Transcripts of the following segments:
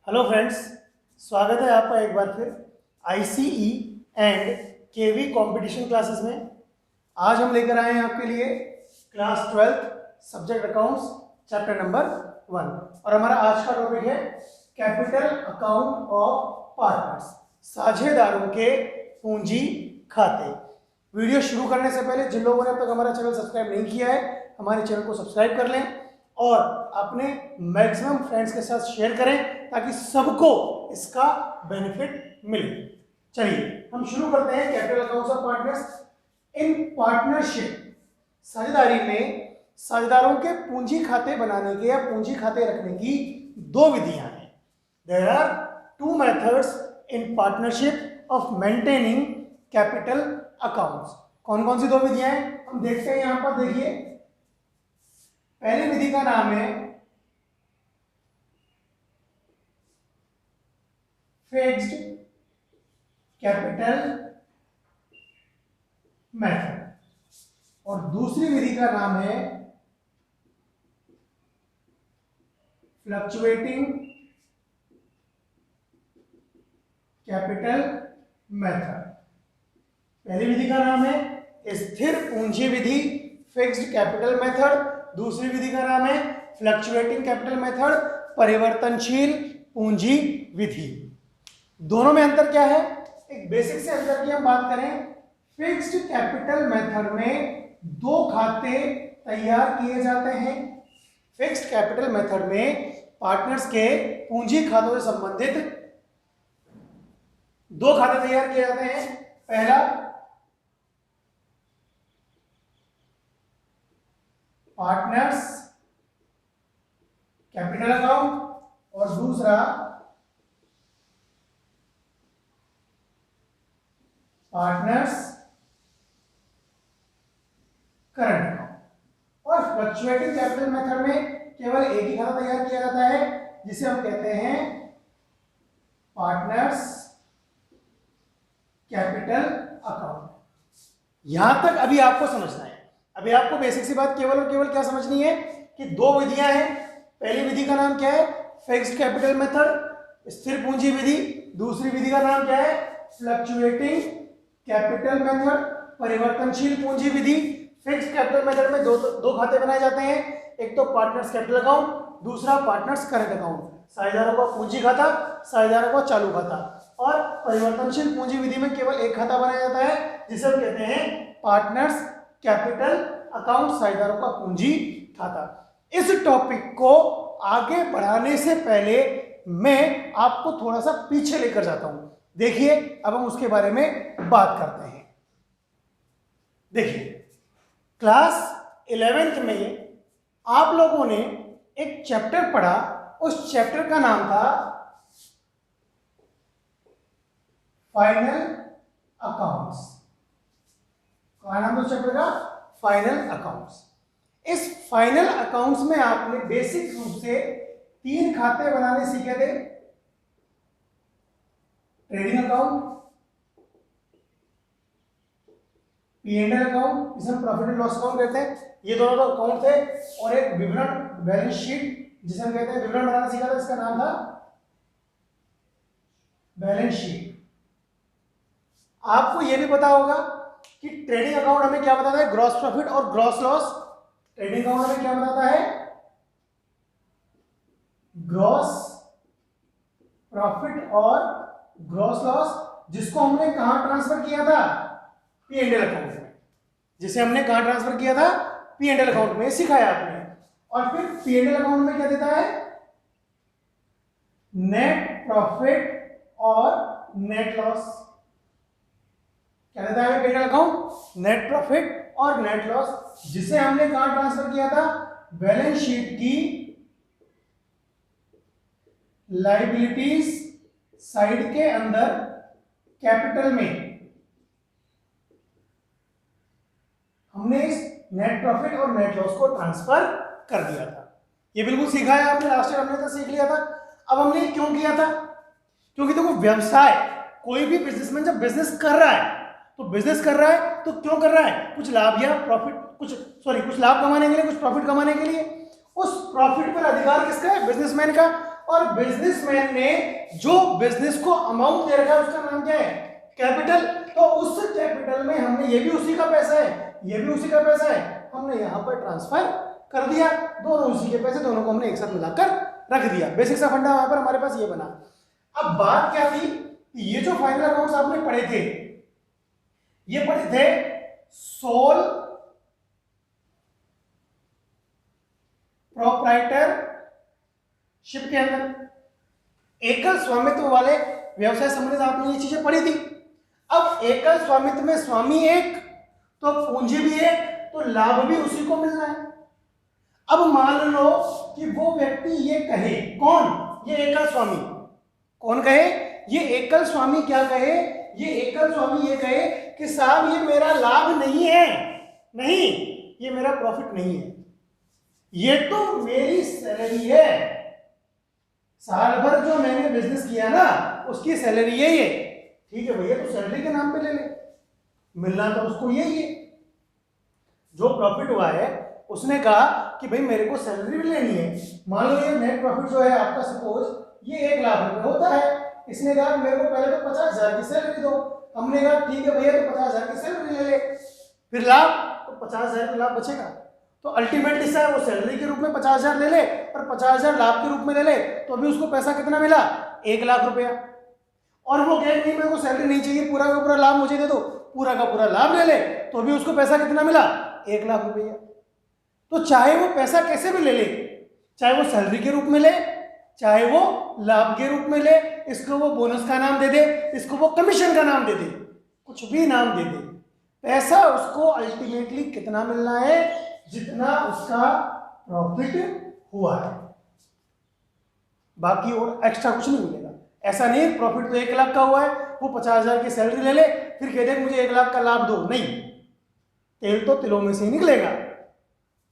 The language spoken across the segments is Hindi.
हेलो फ्रेंड्स, स्वागत है आपका एक बार फिर ICE and KV competition classes में। आज हम लेकर आए हैं आपके लिए class 12 subject accounts chapter number 1 और हमारा आज का टॉपिक है कैपिटल अकाउंट ऑफ पार्टनर्स, साझेदारों के पूंजी खाते। वीडियो शुरू करने से पहले जिन लोगों ने अब तक हमारा चैनल सब्सक्राइब नहीं किया है, हमारे चैनल को सब्सक्राइब कर लें और अपने मैक्सिमम फ्रेंड्स के साथ शेयर करें ताकि सबको इसका बेनिफिट मिले। चलिए हम शुरू करते हैं capital accounts of partners. In partnership, साझेदारी में साझेदारों के पूंजी खाते बनाने के या पूंजी खाते रखने की दो विधियां हैं। There are two methods in partnership of maintaining capital accounts. कौन कौन सी दो विधियां हैं हम देखते हैं यहां पर। देखिए, पहली विधि का नाम है फिक्स्ड कैपिटल मेथड और दूसरी विधि का नाम है फ्लक्चुएटिंग कैपिटल मेथड। पहली विधि का नाम है स्थिर पूंजी विधि फिक्स्ड कैपिटल मेथड, दूसरी विधि का नाम है फ्लक्चुएटिंग कैपिटल मेथड परिवर्तनशील पूंजी विधि। दोनों में अंतर क्या है? एक बेसिक से अंतर की हम बात करें, फिक्स्ड कैपिटल मेथड में दो खाते तैयार किए जाते हैं। फिक्स्ड कैपिटल मेथड में पार्टनर्स के पूंजी खातों से संबंधित दो खाते तैयार किए जाते हैं। पहला पार्टनर्स कैपिटल अकाउंट और दूसरा पार्टनर्स करंट अकाउंट। और फ्लक्चुएटिंग कैपिटल मेथड में केवल एक ही खाता तैयार किया जाता है जिसे हम कहते हैं पार्टनर्स कैपिटल अकाउंट। यहां तक अभी आपको समझना है। अभी आपको बेसिक सी बात केवल और केवल क्या समझनी है कि दो विधियां हैं। पहली विधि का नाम क्या है? फिक्स्ड कैपिटल मेथड, स्थिर पूंजी विधि। दूसरी विधि का नाम क्या है? फ्लक्चुएटिंग कैपिटल मेथड, परिवर्तनशील पूंजी विधि। फिक्स्ड कैपिटल मेथड में दो खाते बनाए जाते हैं, एक तो पार्टनर्स कैपिटल अकाउंट, दूसरा पार्टनर्स करंट अकाउंट। साझेदारों का पूंजी खाता, साझेदारों का चालू खाता। और परिवर्तनशील पूंजी विधि में केवल एक खाता बनाया जाता है जिसे हम कहते हैं पार्टनर्स कैपिटल अकाउंट, साझेदारों का पूंजी खाता। इस टॉपिक को आगे बढ़ाने से पहले मैं आपको थोड़ा सा पीछे लेकर जाता हूं। देखिए, अब हम उसके बारे में बात करते हैं। देखिए, क्लास 11th में आप लोगों ने एक चैप्टर पढ़ा, उस चैप्टर का नाम था फाइनल अकाउंट्स। क्या नाम था चैप्टर का? Final accounts. इस फाइनल अकाउंट्स में आपने बेसिक रूप से तीन खाते बनाने सीखे थे। ट्रेडिंग अकाउंट, P&L अकाउंट जिसे हम प्रॉफिट एंड लॉस अकाउंट कहते हैं, ये दोनों तो अकाउंट थे। और एक विवरण बैलेंस शीट जिसे हम कहते हैं विवरण बनाना सीखा था, इसका नाम था बैलेंस शीट। आपको यह भी पता होगा कि ट्रेडिंग अकाउंट हमें क्या बताता है? ग्रॉस प्रॉफिट और ग्रॉस लॉस। ट्रेडिंग अकाउंट हमें क्या बताता है? ग्रॉस प्रॉफिट और ग्रॉस लॉस, जिसको हमने कहां ट्रांसफर किया था? P&L अकाउंट में। जिसे हमने कहां ट्रांसफर किया था? P&L अकाउंट में। सिखाया आपने। और फिर P&L अकाउंट में क्या देता है? नेट प्रॉफिट और नेट लॉस। क्या देता है P&L अकाउंट? नेट प्रॉफिट और नेट लॉस, जिसे हमने कहां ट्रांसफर किया था? बैलेंस शीट की लायबिलिटीज साइड के अंदर कैपिटल में हमने इस नेट प्रॉफिट और नेट लॉस को ट्रांसफर कर दिया था। ये बिल्कुल सीखा है आपने, लास्ट ईयर हमने तो सीख लिया था। अब हमने क्यों किया था? क्योंकि देखो, व्यवसाय, कोई भी बिजनेसमैन जब बिजनेस कर रहा है तो बिजनेस कर रहा है तो क्यों कर रहा है? कुछ लाभ या प्रॉफिट, कुछ लाभ कमाने के लिए, कुछ प्रॉफिट कमाने के लिए। उस प्रॉफिट पर अधिकार किसका है? बिजनेसमैन का। और बिजनेसमैन ने जो बिजनेस को अमाउंट दे रखा है उसका नाम क्या है? कैपिटल। तो उस कैपिटल में हमने, ये भी उसी का पैसा है, ये भी उसी का पैसा है, हमने यहाँ पर ट्रांसफर कर दिया, दोनों उसी के पैसे, दोनों को हमने एक साथ मिलाकर रख दिया। बेसिक सा फंडा वहां पर हमारे पास ये बना। अब बात क्या थी, ये जो फाइनल अकाउंट्स आपने पढ़े थे, ये पढ़े थे सोल प्रोप्राइटरशिप के अंदर, एकल स्वामित्व वाले व्यवसाय संबंधित आपने ये चीजें पढ़ी थी। अब एकल स्वामित्व में स्वामी एक, तो पूंजी भी एक, तो लाभ भी उसी को मिलना है। अब मान लो कि वो व्यक्ति ये कहे, कौन? ये एकल स्वामी। कौन कहे? ये एकल स्वामी क्या कहे? ये एकल स्वामी ये कहे कि साहब ये मेरा लाभ नहीं है, नहीं, ये मेरा प्रॉफिट नहीं है, ये तो मेरी सैलरी है, साल भर जो मैंने बिजनेस किया ना उसकी सैलरी है ये। ठीक है भैया, तो सैलरी के नाम पे ले ले, मिलना तो उसको यही है। जो प्रॉफिट हुआ है उसने कहा कि भाई मेरे को सैलरी भी लेनी है। मान लो ये नेट प्रॉफिट जो है आपका, सपोज ये 1 लाख रुपए होता है, इसने कहा मेरे को पहले तो 50,000 की सैलरी दो। हमने कहा ठीक है भैया, तो 50,000 की सैलरी ले ले। फिर लाभ, तो 50,000 का लाभ बचेगा, तो अल्टीमेटली सर वो सैलरी के रूप में 50,000 ले ले और 50,000 लाभ के रूप में ले ले, तो अभी उसको पैसा कितना मिला? 1 लाख रुपया। और वो कहे नहीं मेरे को सैलरी नहीं चाहिए, पूरा का पूरा लाभ मुझे दे दो, पूरा का पूरा लाभ ले ले, तो अभी उसको पैसा कितना मिला? 1 लाख रुपया। तो चाहे वो पैसा कैसे भी ले ले, चाहे वो सैलरी के रूप में ले, चाहे वो लाभ के रूप में ले, इसको वो बोनस का नाम दे दे, इसको वो कमीशन का नाम दे दे, कुछ भी नाम दे दे, पैसा उसको अल्टीमेटली कितना मिलना है? जितना उसका प्रॉफिट हुआ है, बाकी और एक्स्ट्रा कुछ नहीं मिलेगा। ऐसा नहीं प्रॉफिट तो 1 लाख का हुआ है, वो 50,000 की सैलरी ले ले, फिर कह दे मुझे 1 लाख का लाभ दो, नहीं, तेल तो तिलों में से ही निकलेगा।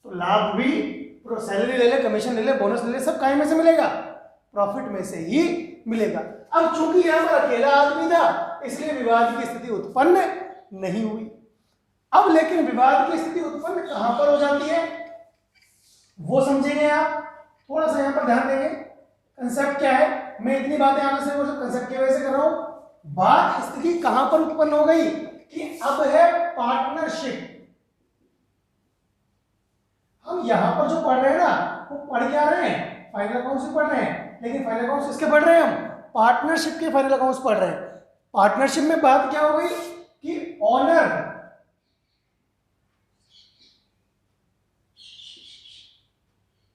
तो लाभ भी, सैलरी ले ले, कमीशन ले ले, बोनस ले ले, सब काय में से मिलेगा? प्रॉफिट में से ही मिलेगा। अब चूंकि यहां पर अकेला आदमी था इसलिए विवाद की स्थिति उत्पन्न नहीं हुई। अब लेकिन विवाद की स्थिति उत्पन्न कहां पर हो जाती है वो समझेंगे आप, थोड़ा सा यहां पर ध्यान देंगे। कंसेप्ट क्या है, मैं इतनी बातें आने से वो सब कंसेप्ट की वजह से कर रहा हूं। बात स्थिति कहां पर उत्पन्न हो गई कि अब है पार्टनरशिप। हम यहां पर जो पढ़ रहे हैं ना, वो पढ़ क्या रहे हैं? फाइनल अकाउंट्स ही पढ़ रहे हैं, लेकिन फाइनल अकाउंट्स किसके पढ़ रहे हैं? हम पार्टनरशिप के फाइनल अकाउंट्स पढ़ रहे हैं। पार्टनरशिप में बात क्या हो गई कि ऑनर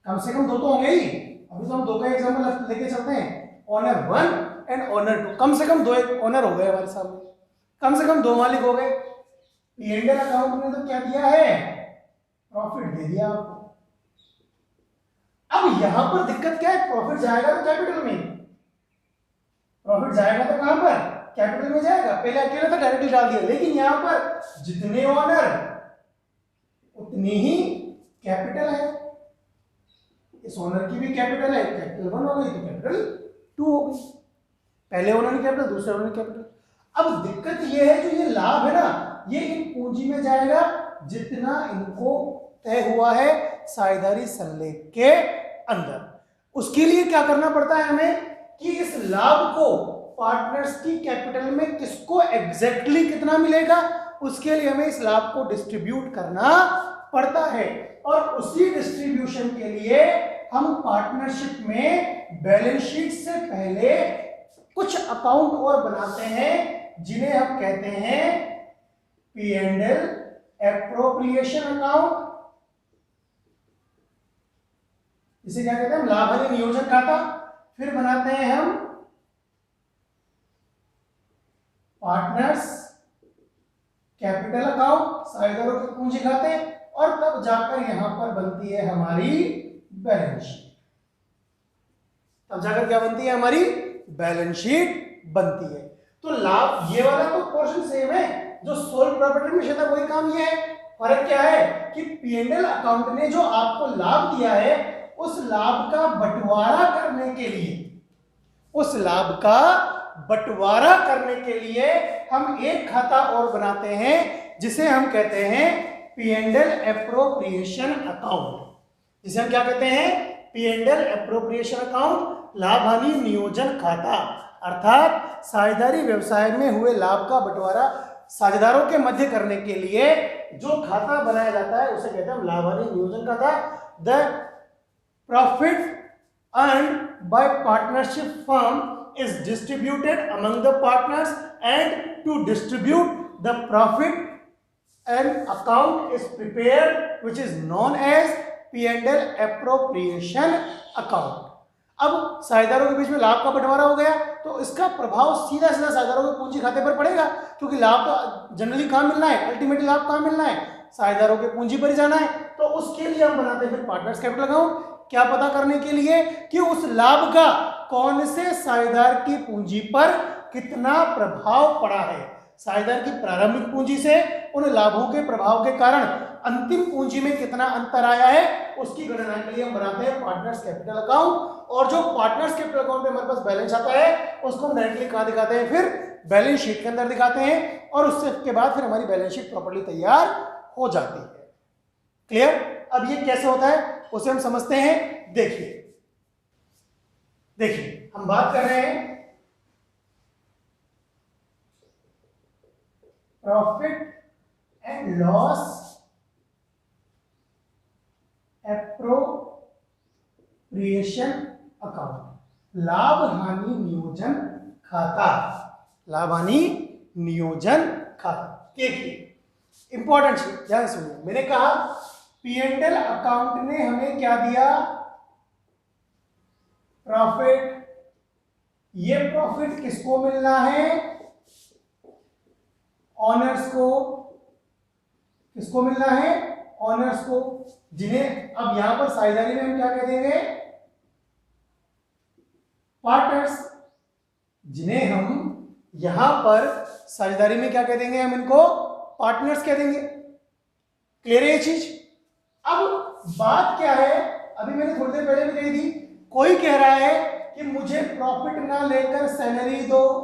कम से कम 2 तो होंगे ही। अभी तो हम 2 का एग्जांपल लेके चलते हैं, ऑनर 1 एंड ऑनर 2, कम से कम 2 ऑनर हो गए हमारे सामने, कम से कम 2 मालिक हो गए। P&L अकाउंट ने तो क्या दिया है? प्रॉफिट दे दिया आपको। अब यहां पर दिक्कत क्या है? प्रॉफिट जाएगा तो कैपिटल में, प्रॉफिट जाएगा तो कहां पर? कैपिटल में जाएगा। पहले अकेला था डायरेक्टली डाल दिया, लेकिन यहां पर जितने ऑनर उतनी ही कैपिटल है। इस ओनर की भी कैपिटल है, कैपिटल 1 हो गई तो कैपिटल 2 हो गई। पहले ओनर की कैपिटल, दूसरे ओनर की कैपिटल। अब दिक्कत ये है, जो ये लाभ है ना, ये इन पूंजी में जाएगा जितना इनको तय हुआ है साझेदारी संलेख के अंदर। उसके लिए क्या करना पड़ता है हमें कि इस लाभ को पार्टनर्स की कैपिटल में किसको एग्जैक्टली कितना मिलेगा, उसके लिए हमें इस लाभ को डिस्ट्रीब्यूट करना पड़ता है। और उसी डिस्ट्रीब्यूशन के लिए हम पार्टनरशिप में बैलेंस शीट से पहले कुछ अकाउंट और बनाते हैं जिन्हें हम कहते हैं P&L एप्रोप्रिएशन अकाउंट। इसे क्या कहते हैं? हम लाभ हानि नियोजन खाता। फिर बनाते हैं हम पार्टनर्स कैपिटल अकाउंट, साझेदारों की पूंजी खाते, और तब जाकर यहां पर बनती है हमारी बैलेंस शीट। तब जाकर क्या बनती है? हमारी बैलेंस शीट बनती है। तो लाभ ये वाला तो पोर्शन सेम है जो सोल प्रॉपर्टी में था, वही काम ये है। फर्क क्या है कि P&L अकाउंट ने जो आपको लाभ दिया है, उस लाभ का बंटवारा करने के लिए, उस लाभ का बंटवारा करने के लिए हम एक खाता और बनाते हैं जिसे हम कहते हैं P&L एप्रोप्रिएशन अकाउंट। जिसे हम क्या कहते हैं? P&L appropriation account. लाभ हानि नियोजन खाता, अर्थात साझेदारी व्यवसाय में हुए लाभ का बंटवारा साझेदारों के मध्य करने के लिए जो खाता बनाया जाता है उसे कहते हैं लाभ हानि नियोजन खाता। The profit earned by partnership firm is distributed among the partners, and to distribute the profit an account is prepared which is known as P&L appropriation account। अब साझेदारों के बीच में लाभ का बंटवारा हो गया तो इसका प्रभाव सीधा सीधा साझेदारों के पूंजी खाते पर पड़ेगा, क्योंकि लाभ तो जनरली कहाँ मिलना है, अल्टीमेटली लाभ कहाँ मिलना है, साझेदारों के पूंजी पर ही जाना है। तो उसके लिए हम बनाते हैं फिर पार्टनर्स कैपिटल अकाउंट, क्या पता करने के लिए कि उस लाभ का कौन से साझेदार की पूंजी पर कितना प्रभाव पड़ा है। साझेदार की प्रारंभिक पूंजी से उन लाभों के प्रभाव के कारण अंतिम पूंजी में कितना अंतर आया है उसकी गणना के लिए हम बनाते हैं पार्टनर्स कैपिटल अकाउंट। और जो पार्टनर्स कैपिटल अकाउंट में हमारे पास बैलेंस आता है उसको हम डायरेक्टली कहां दिखाते हैं, फिर बैलेंस शीट के अंदर दिखाते हैं, और उससे के बाद फिर हमारी बैलेंस शीट प्रॉपर्ली तैयार हो जाती है। क्लियर? अब ये कैसे होता है उसे हम समझते हैं। देखिए हम बात कर रहे हैं profit and loss appropriation account, लाभ हानि नियोजन खाता, लाभ हानि नियोजन खाता। देखिए इंपॉर्टेंट चीज ध्यान सुनिए, मैंने कहा P&L अकाउंट ने हमें क्या दिया, प्रॉफिट। ये प्रॉफिट किसको मिलना है, ऑनर्स को। किसको मिलना है, ऑनर्स को, जिन्हें अब यहां पर साझेदारी में हम क्या कह देंगे, पार्टनर्स, जिन्हें हम यहां पर साझेदारी में क्या कह देंगे, हम इनको पार्टनर्स कह देंगे। क्लियर है ये चीज? अब बात क्या है, अभी मैंने थोड़ी देर पहले भी कही थी, कोई कह रहा है कि मुझे प्रॉफिट ना लेकर सैलरी दो,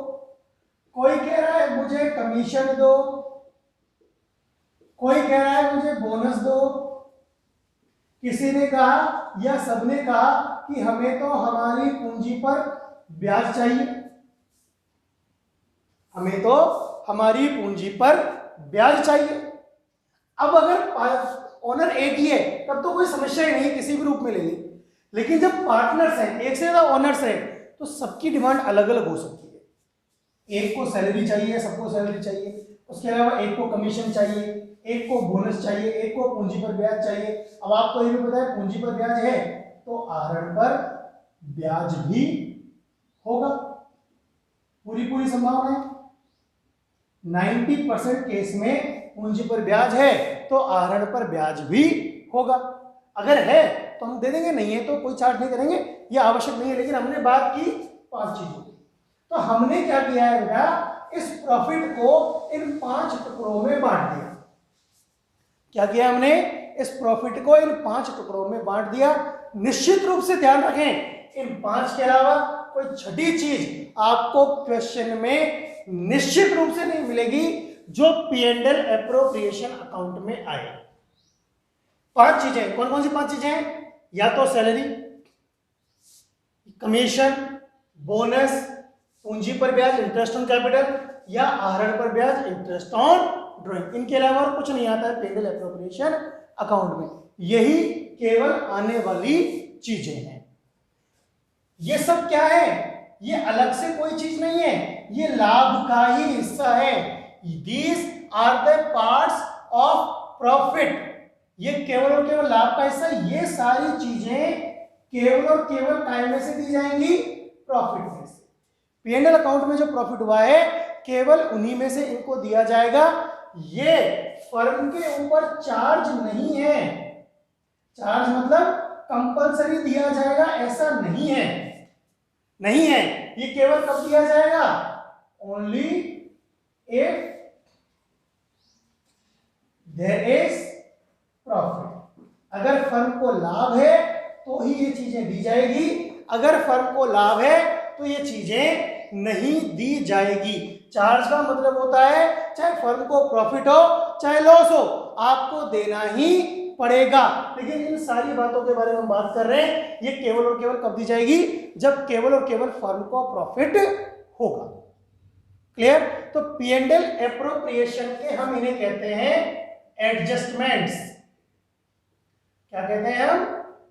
कोई कह रहा है मुझे कमीशन दो, कोई कह रहा है मुझे बोनस दो, किसी ने कहा या सबने कहा कि हमें तो हमारी पूंजी पर ब्याज चाहिए, हमें तो हमारी पूंजी पर ब्याज चाहिए। अब अगर ओनर एक ही है तब तो कोई समस्या ही नहीं है, किसी भी रूप में ले ली, लेकिन जब पार्टनर्स हैं, एक से ज्यादा ओनर्स हैं, तो सबकी डिमांड अलग अलग हो सकती है। एक को सैलरी चाहिए, सबको सैलरी चाहिए, उसके अलावा एक को कमीशन चाहिए, एक को बोनस चाहिए, एक को पूंजी पर ब्याज चाहिए। अब आपको ये भी पता है पूंजी पर ब्याज है तो आहरण पर ब्याज भी होगा, पूरी संभावना है। 90% केस में पूंजी पर ब्याज है तो आहरण पर ब्याज भी होगा। अगर है तो हम दे देंगे, नहीं है तो कोई चार्ज नहीं करेंगे, ये आवश्यक नहीं है। लेकिन हमने बात की 5 चीजों की, तो हमने क्या किया है बेटा, इस प्रॉफिट को इन 5 टुकड़ों में बांट दिया। क्या किया हमने, इस प्रॉफिट को इन 5 टुकड़ों में बांट दिया। निश्चित रूप से ध्यान रखें, इन 5 के अलावा कोई छठी चीज आपको क्वेश्चन में निश्चित रूप से नहीं मिलेगी जो P&L एप्रोप्रिएशन अकाउंट में आए। 5 चीजें, कौन कौन सी 5 चीजें, या तो सैलरी, कमीशन, बोनस, पूंजी पर ब्याज इंटरेस्ट ऑन कैपिटल, या आहरण पर ब्याज इंटरेस्ट ऑन ड्राइंग। इनके अलावा और कुछ नहीं आता है P&L एप्रोप्रिएशन अकाउंट में, यही केवल आने वाली चीजें हैं। ये सब क्या है, ये अलग से कोई चीज नहीं है, ये लाभ का ही हिस्सा है। These are the parts of profit, ये केवल और केवल लाभ का हिस्सा। ये सारी चीजें केवल और केवल काय में से दी जाएंगी, प्रॉफिट में से। P&L अकाउंट में जो प्रॉफिट हुआ है केवल उन्हीं में से इनको दिया जाएगा। ये फर्म के ऊपर चार्ज नहीं है, चार्ज मतलब कंपलसरी दिया जाएगा ऐसा नहीं है, नहीं है। ये केवल कब दिया जाएगा, only if there is profit. अगर फर्म को लाभ है तो ही ये चीजें दी जाएगी, अगर फर्म को लाभ है तो ये चीजें नहीं दी जाएगी। चार्ज का मतलब होता है चाहे फर्म को प्रॉफिट हो चाहे लॉस हो, आपको देना ही पड़ेगा। लेकिन इन सारी बातों के बारे में हम बात कर रहे हैं, ये केवल और केवल कब दी जाएगी, जब केवल और केवल फर्म को प्रॉफिट होगा। क्लियर? तो पी एंड एल एप्रोप्रिएशन के हम इन्हें कहते हैं एडजस्टमेंट्स। क्या कहते हैं हम?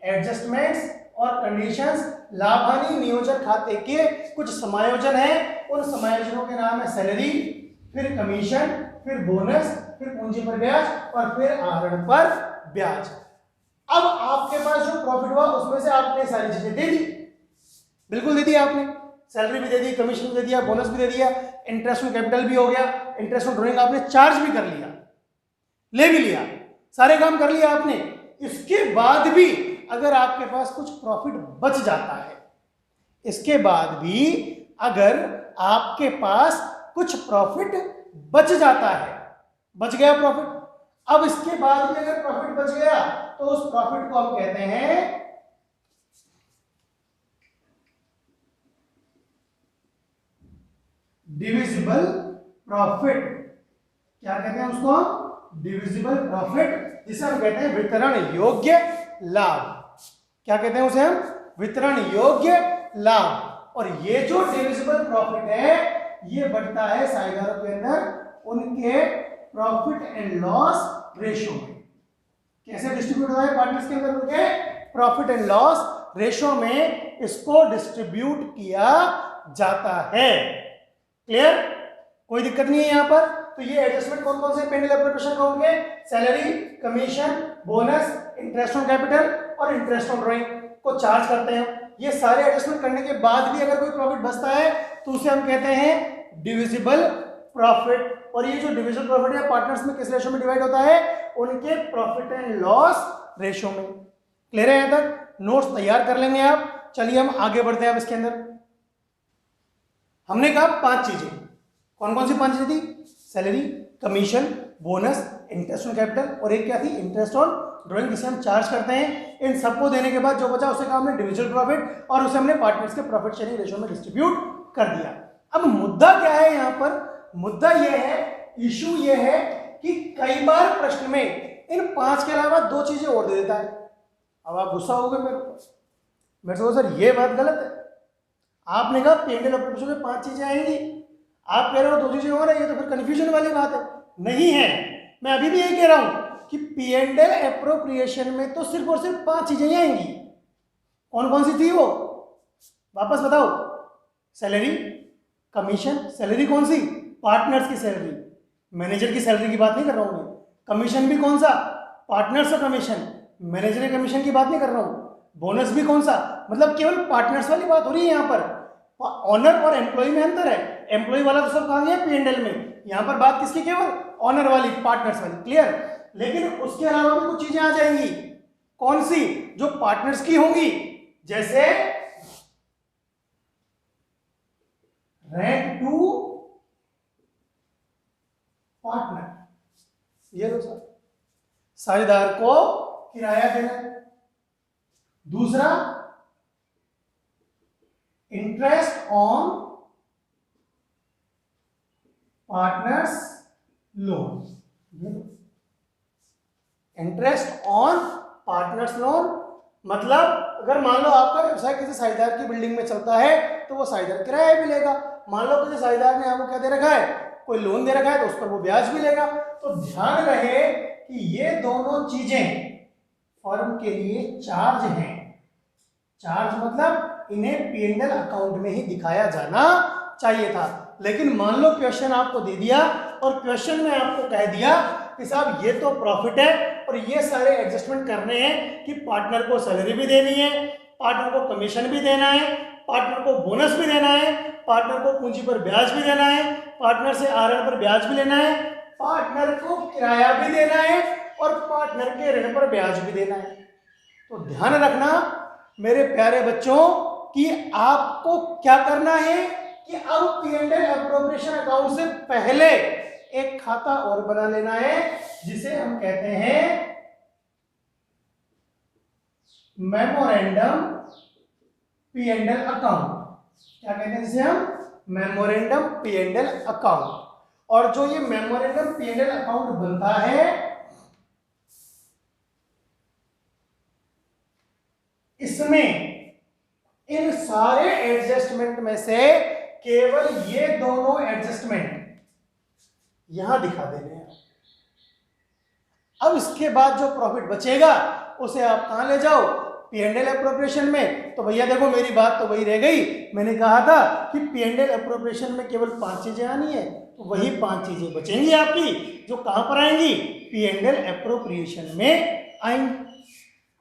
एडजस्टमेंट्स और कंडीशंस। लाभ हानि नियोजन खाते के कुछ समायोजन है, उन समायोजनों के नाम है सैलरी, फिर कमीशन, फिर बोनस, फिर पूंजी पर ब्याज और फिर आहरण पर ब्याज। अब आपके पास जो प्रॉफिट हुआ उसमें से आपने सारी चीजें दे दी, बिल्कुल दे दी आपने, सैलरी भी दे दी, कमीशन भी दे दिया, बोनस भी दे दिया, इंटरेस्ट ऑन कैपिटल भी हो गया, इंटरेस्ट ऑन ड्राइंग आपने चार्ज भी कर लिया, ले भी लिया, सारे काम कर लिया आपने। इसके बाद भी अगर आपके पास कुछ प्रॉफिट बच जाता है, इसके बाद भी अगर आपके पास कुछ प्रॉफिट बच जाता है, बच गया प्रॉफिट, अब इसके बाद भी अगर प्रॉफिट बच गया तो उस प्रॉफिट को हम कहते हैं डिविजिबल प्रॉफिट। क्या कहते हैं उसको? डिविजिबल प्रॉफिट, जिसे हम कहते हैं वितरण योग्य लाभ। क्या कहते हैं उसे हम? वितरण योग्य लाभ। और ये जो डिविजिबल प्रॉफिट है ये बढ़ता है साझेदारों के अंदर उनके प्रॉफिट एंड लॉस रेशो में। कैसे डिस्ट्रीब्यूट होता है पार्टनर्स के अंदर? उनके प्रॉफिट एंड लॉस रेशो में इसको डिस्ट्रीब्यूट किया जाता है। क्लियर? कोई दिक्कत नहीं है यहां पर। तो ये एडजस्टमेंट कौन कौन से पेंडल एप्रोप्रिएशन अकाउंट के? Salary, commission, bonus, interest on capital और इंटरेस्ट ऑन ड्राइंग को चार्ज करते हैं। ये सारे एडजस्टमेंट करने के बाद भी अगर कोई प्रॉफिट बचता है तो उसे हम कहते हैं डिविजिबल प्रॉफिट। और ये जो डिविजिबल प्रॉफिट है पार्टनर्स में किस रेशो में डिवाइड होता है? उनके प्रॉफिट एंड लॉस रेशो में। क्लियर है? यहां तक नोट्स तैयार कर लेंगे आप। चलिए हम आगे बढ़ते हैं। अब इसके अंदर हमने कहा 5 चीजें। कौन कौन सी 5 चीजें थी? Salary, commission, bonus, interest on capital और एक क्या थी? इंटरेस्ट ऑन ड्राइंग, जिसे हम चार्ज करते हैं। इन सबको देने के बाद जो बचा उसे कहा हमने डिविजिबल प्रॉफिट और उसे हमने पार्टनर्स के प्रॉफिट शेयरिंग रेशो में डिस्ट्रीब्यूट कर दिया। अब मुद्दा क्या है यहां पर? मुद्दा यह है, इशू यह है कि कई बार प्रश्न में इन 5 के अलावा 2 चीजें और दे देता है। अब आप गुस्सा हो गए मेरे ऊपर, मेरे से सर ये बात गलत है। आपने कहा पेंडल ऑपरेशन में 5 चीजें आएंगी, आप कह रहे हो 2 चीजें और है, ये तो फिर कंफ्यूजन वाली बात है। नहीं है, मैं अभी भी यही कह रहा हूं कि पी एंड एल एप्रोप्रिएशन में तो सिर्फ और सिर्फ 5 चीजें ही आएंगी। कौन कौन सी थी वो? वापस बताओ। सैलरी, कमीशन, सैलरी कौन सी? पार्टनर्स की सैलरी, मैनेजर की सैलरी की बात नहीं कर रहा हूं मैं। कमीशन भी कौन सा? पार्टनर्स का कमीशन, मैनेजर के कमीशन की बात नहीं कर रहा हूं। बोनस भी कौन सा? मतलब केवल पार्टनर्स वाली बात हो रही है। यहां पर ऑनर और एम्प्लॉय में अंतर है। एम्प्लॉय वाला तो सब कहां गया? पी एंड एल में। यहां पर बात किसकी? केवल ऑनर वाली, पार्टनर्स वाली। क्लियर? लेकिन उसके अलावा भी कुछ चीजें आ जाएंगी। कौन सी? जो पार्टनर्स की होंगी, जैसे रेंट टू पार्टनर, ये लो सर, साझेदार को किराया देना। दूसरा, interest on partners loan, interest on partners loan. मतलब अगर मान लो आपका व्यवसाय किसी साझेदार की बिल्डिंग में चलता है तो वो साझेदार किराया भी लेगा। मान लो किसी साझेदार ने आपको क्या दे रखा है? कोई लोन दे रखा है तो उस पर वो ब्याज भी लेगा। तो ध्यान रहे कि ये दोनों चीजें फर्म के लिए चार्ज हैं। चार्ज मतलब इन्हें पी एंड एल अकाउंट में ही दिखाया जाना चाहिए था। लेकिन मान लो क्वेश्चन आपको दे दिया और क्वेश्चन में आपको कह दिया कि साहब ये तो प्रॉफिट है और ये सारे एडजस्टमेंट करने हैं कि पार्टनर को सैलरी भी देनी है, पार्टनर को कमीशन भी देना है, पार्टनर को बोनस भी देना है, पार्टनर को पूंजी पर ब्याज भी देना है, पार्टनर से आहरण पर ब्याज भी लेना है, पार्टनर को किराया भी देना है और पार्टनर के ऋण पर ब्याज भी देना है। तो ध्यान रखना मेरे प्यारे बच्चों कि आपको क्या करना है कि अब P and L appropriation account से पहले एक खाता और बना लेना है जिसे हम कहते हैं memorandum P and L account. क्या कहते हैं जिसे हम? Memorandum P and L account. और जो ये memorandum P and L account बनता है इसमें इन सारे एडजस्टमेंट में से केवल ये दोनों एडजस्टमेंट यहां दिखा देने हैं। अब इसके बाद जो प्रॉफिट बचेगा उसे आप कहां ले जाओ, P&L एप्रोप्रिएशन में। तो भैया देखो मेरी बात तो वही रह गई, मैंने कहा था कि P&L एप्रोप्रिएशन में केवल 5 चीजें आनी है, तो वही 5 चीजें बचेंगी आपकी, जो कहां पर आएंगी, P&L एप्रोप्रिएशन में आएंगी।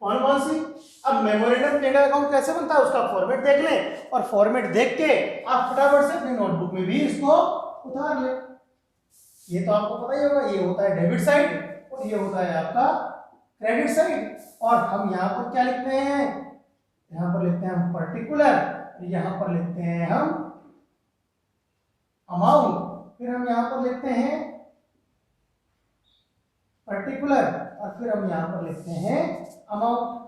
कौन कौन सी? अब मेमोरेंडम P&L अकाउंट कैसे बनता है उसका फॉर्मेट देख लें, और फॉर्मेट देख के आप फटाफट से अपनी नोटबुक में भी इसको उतार ले। ये तो आपको पता ही होगा, ये होता है डेबिट साइड और ये होता है आपका क्रेडिट साइड। और हम यहाँ पर क्या लिखते हैं, यहाँ पर लिखते हैं हम पर्टिकुलर, यहाँ पर लिखते हैं हम अमाउंट, फिर हम यहाँ पर लिखते हैं पर्टिकुलर, और फिर हम यहाँ पर लिखते हैं अमाउंट।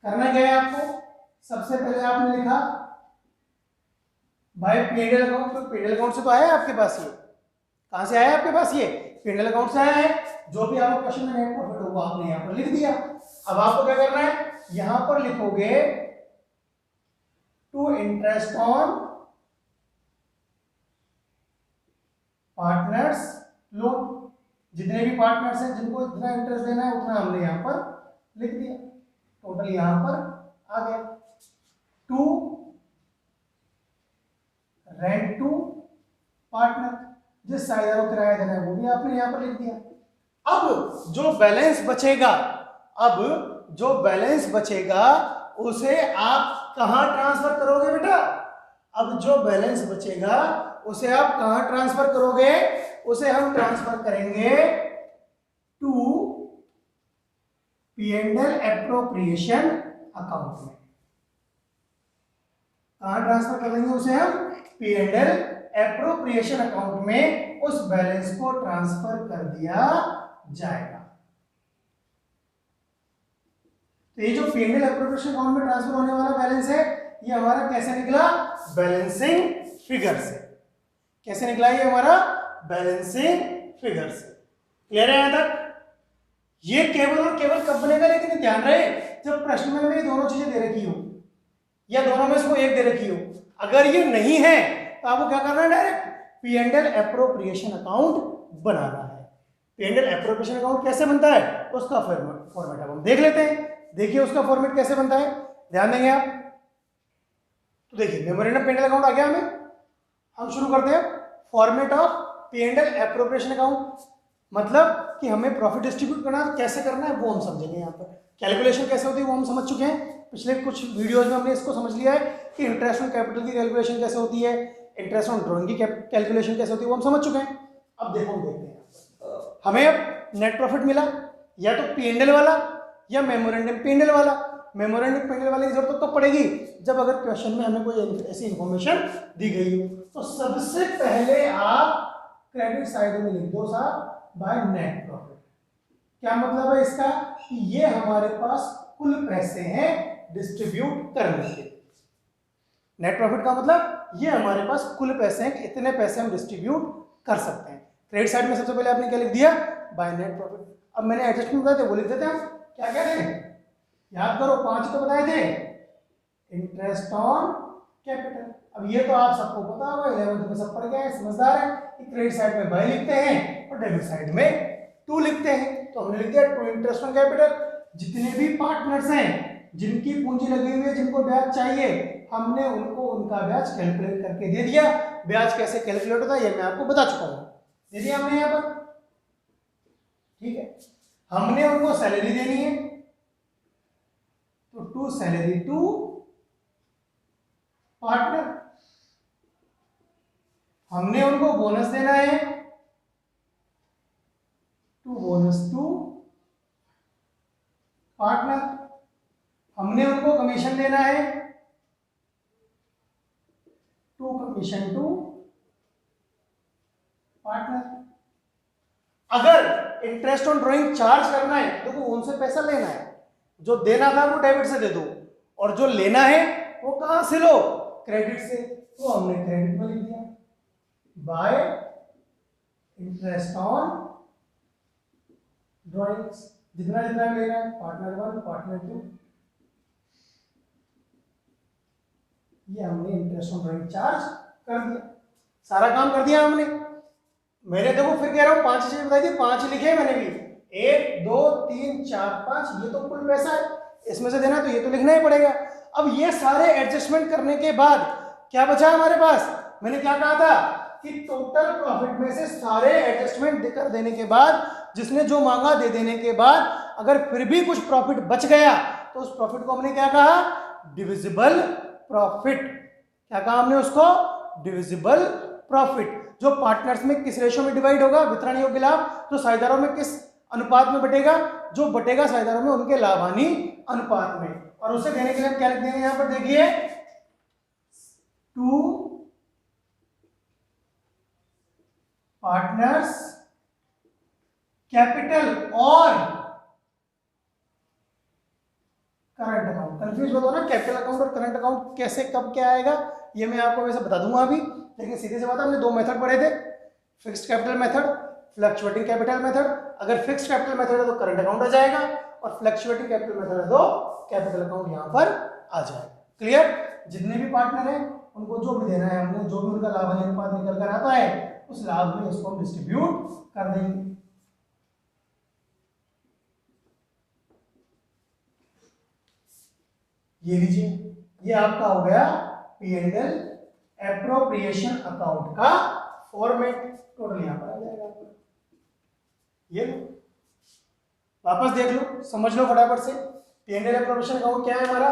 करना क्या है आपको, सबसे पहले आपने लिखा भाई P&L अकाउंट, तो P&L अकाउंट से तो आया है आपके पास, ये कहां से आया है आपके पास, ये P&L अकाउंट से आया है। जो भी आपका क्वेश्चन में नेट प्रॉफिट होगा आपने यहाँ पर लिख दिया। अब आपको क्या करना है, यहां पर लिखोगे to interest on partners loan, जितने भी पार्टनर्स हैं जिनको इतना इंटरेस्ट देना है उतना हमने यहां पर लिख दिया, टोटल यहां पर आ गया। टू रेंट टू पार्टनर, जिस साझेदार को किराया देना है वो भी आपने यहां पर लिख दिया। अब जो बैलेंस बचेगा, अब जो बैलेंस बचेगा उसे आप कहां ट्रांसफर करोगे बेटा, अब जो बैलेंस बचेगा उसे आप कहां ट्रांसफर करोगे, उसे हम ट्रांसफर करेंगे टू P&L एप्रोप्रिएशन अकाउंट में। कहां ट्रांसफर कर देंगे उसे हम, P&L एप्रोप्रिएशन अकाउंट में उस बैलेंस को ट्रांसफर कर दिया जाएगा। तो ये जो P&L एप्रोप्रिएशन अकाउंट में ट्रांसफर होने वाला बैलेंस है, ये हमारा कैसे निकला, बैलेंसिंग फिगर से। कैसे निकला ये हमारा, बैलेंसिंग फिगर से। क्लियर है यहां तक? ये केवल और केवल कब बनेगा, लेकिन ध्यान रहे जब प्रश्न में ये दोनों चीजें दे रखी हो या दोनों में से कोई एक दे रखी हो। अगर ये नहीं है तो आपको क्या करना है, डायरेक्ट P&L एप्रोप्रिएशन अकाउंट बनाना है। P&L एप्रोप्रिएशन अकाउंट कैसे बनता है उसका फॉर्मेट अब हम देख लेते हैं। देखिए उसका फॉर्मेट कैसे बनता है, ध्यान देंगे आप। तो देखिए मेमोरेंडम P&L अकाउंट आ गया हमें, हम शुरू करते हैं format of P&L appropriation account. मतलब कि हमें प्रॉफिट डिस्ट्रीब्यूट करना कैसे करना है वो हम समझेंगे। यहाँ पर कैलकुलेशन कैसे होती है वो हम समझ चुके हैं, पिछले कुछ वीडियोज में हमने इसको समझ लिया है कि इंटरेस्ट ऑन कैपिटल की कैलकुलेशन कैसे होती है, इंटरेस्ट ऑन ड्रॉइंग की कैलकुलेशन कैसे होती है वो हम समझ चुके हैं। अब देखो हम देखते हैं, हमें अब नेट प्रॉफिट मिला या तो P&L वाला या मेमोरेंडम P&L वाला। मेमोरेंडम P&L वाले की जरूरत तो पड़ेगी जब अगर क्वेश्चन में हमें कोई ऐसी इंफॉर्मेशन दी गई हो। तो सबसे पहले आप क्रेडिट साइड में लिख दो साहब बाय नेट प्रॉफिट। क्या मतलब है इसका, कि ये हमारे पास कुल पैसे हैं डिस्ट्रीब्यूट करने के। नेट प्रॉफिट का मतलब ये हमारे पास कुल पैसे हैं, इतने पैसे हम डिस्ट्रीब्यूट कर सकते हैं। क्रेडिट साइड में सबसे पहले आपने क्या लिख दिया, बाय नेट प्रॉफिट। अब मैंने एडजस्टमेंट बताए थे वो लिख देते हैं हम, क्या क्या थे याद करो, 5 तो बताए थे। इंटरेस्ट ऑन कैपिटल, अब ये तो आप सबको पता होगा, 11th में सब पढ़ गए हैं, समझदार है कि क्रेडिट साइड में बाय लिखते हैं और डेबिट साइड में टू लिखते हैं। तो हमने लिख दिया टू इंटरेस्ट ऑन कैपिटल। जितने भी पार्टनर्स हैं जिनकी पूंजी लगी हुई है, जिनको ब्याज चाहिए, हमने उनको उनका ब्याज कैलकुलेट करके दे दिया। ब्याज कैसे कैलकुलेट होता है ये मैं आपको बता चुका हूं, दे दिया हमने यहाँ पर, ठीक है। हमने उनको सैलरी देनी है तो टू सैलरी टू पार्टनर, हमने उनको बोनस देना है टू बोनस टू पार्टनर, हमने उनको कमीशन देना है टू कमीशन टू पार्टनर। अगर इंटरेस्ट ऑन ड्राइंग चार्ज करना है देखो उनसे पैसा लेना है, जो देना था वो डेबिट से दे दो और जो लेना है वो कहां से लो, क्रेडिट से। तो हमने क्रेडिट में लिख दिया बाय इंटरेस्ट ऑन ड्राइंग्स। जितना जितना लेना है, पार्टनर 1, पार्टनर 2, ये हमने इंटरेस्ट ऑन ड्राइंग चार्ज कर दिया, सारा काम कर दिया हमने। मैंने देखो फिर कह रहा हूँ 5 चीजें बताई थी, 5 लिखे हैं मैंने भी, 1 2 3 4 5, ये तो कुल पैसा है, इसमें से देना तो ये तो लिखना ही पड़ेगा। अब ये सारे एडजस्टमेंट करने के बाद क्या बचा हमारे पास, मैंने क्या कहा था कि टोटल प्रॉफिट में से सारे एडजस्टमेंट कर देने के बाद, जिसने जो मांगा दे देने के बाद, अगर फिर भी कुछ प्रॉफिट बच गया तो उस प्रॉफिट को हमने क्या कहा, डिविजिबल प्रॉफिट। क्या कहा हमने उसको, डिविजिबल प्रॉफिट। जो पार्टनर्स में किस रेशो में डिवाइड होगा, वितरण योग्य लाभ, तो साझेदारों में किस अनुपात में बटेगा, जो बटेगा साझेदारों में उनके लाभ हानि अनुपात में। और उसे देने के लिए हम क्या लिख देंगे, यहां पर देखिए 2 पार्टनर्स कैपिटल और करंट अकाउंट। कंफ्यूज मत हो ना, कैपिटल अकाउंट और करंट अकाउंट कैसे कब क्या आएगा ये मैं आपको वैसे बता दूंगा अभी, लेकिन सीधे से बात है, हमने 2 मेथड पढ़े थे, fixed capital method, fluctuating capital method. अगर फिक्स्ड कैपिटल मेथड है तो करंट अकाउंट आ जाएगा, और फ्लक्चुएटिंग कैपिटल मेथड है तो कैपिटल अकाउंट यहां पर आ जाएगा। क्लियर। जितने भी पार्टनर हैं उनको जो भी देना है हमने, जो भी उनका लाभ हानि अनुपात निकल कर आता है उस लाभ में इसको हम डिस्ट्रीब्यूट कर देंगे। ये लीजिए, ये आपका हो गया P&L एप्रोप्रिएशन अकाउंट का फॉर्मेट, टोटल यहां पर आ जाएगा। ये वापस देख लो, समझ लो फटाफट से। P&L एप्रोप्रिएशन अकाउंट क्या है हमारा,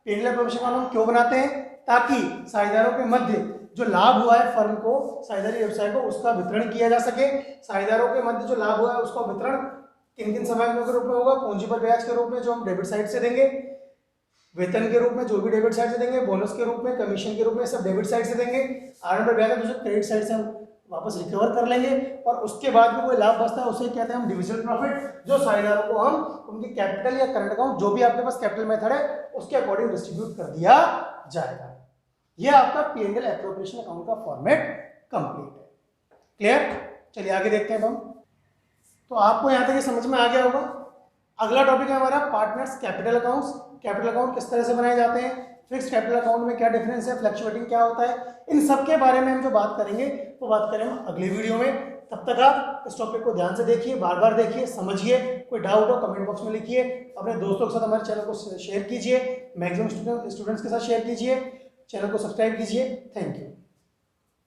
P&L एप्रोप्रिएशन अकाउंट हम क्यों बनाते हैं, ताकि साझेदारों के मध्य जो लाभ हुआ है फर्म को, साझेदारी व्यवसाय को, उसका वितरण किया जा सके। साझेदारों के मध्य जो लाभ हुआ है उसका वितरण किन किन सामग्रियों के रूप में होगा, पूंजी पर ब्याज के रूप में जो हम डेबिट साइड से देंगे, वेतन के रूप में जो भी डेबिट साइड से देंगे, बोनस के रूप में, कमीशन के रूप में, सब डेबिट साइड से देंगे। आर पर ब्याज है तो क्रेडिट साइड से हम वापस रिकवर कर लेंगे। और उसके बाद भी कोई लाभ बचता है उसे कहते हैं हम डिविजिबल प्रॉफिट, जो साझेदारों को हम उनकी कैपिटल या करंट अकाउंट, जो भी आपके पास कैपिटल मेथड है उसके अकॉर्डिंग डिस्ट्रीब्यूट कर दिया जाएगा। यह आपका P&L एप्रोप्रिएशन अकाउंट का फॉर्मेट कंप्लीट है। क्लियर। चलिए आगे देखते हैं हम। तो आपको यहां तक ये समझ में आ गया होगा। अगला टॉपिक है हमारा partners capital accounts. Capital account किस तरह से बनाए जाते हैं, फिक्स्ड कैपिटल अकाउंट में क्या डिफरेंस है, फ्लक्चुएटिंग क्या होता है, इन सब के बारे में हम जो बात करेंगे वो बात करें हम अगली वीडियो में। तब तक आप इस टॉपिक को ध्यान से देखिए, बार बार देखिए, समझिए। कोई डाउट हो कमेंट बॉक्स में लिखिए, अपने दोस्तों के साथ हमारे चैनल को शेयर कीजिए, मैक्सिमम स्टूडेंट्स के साथ शेयर कीजिए, चैनल को सब्सक्राइब कीजिए। Thank you.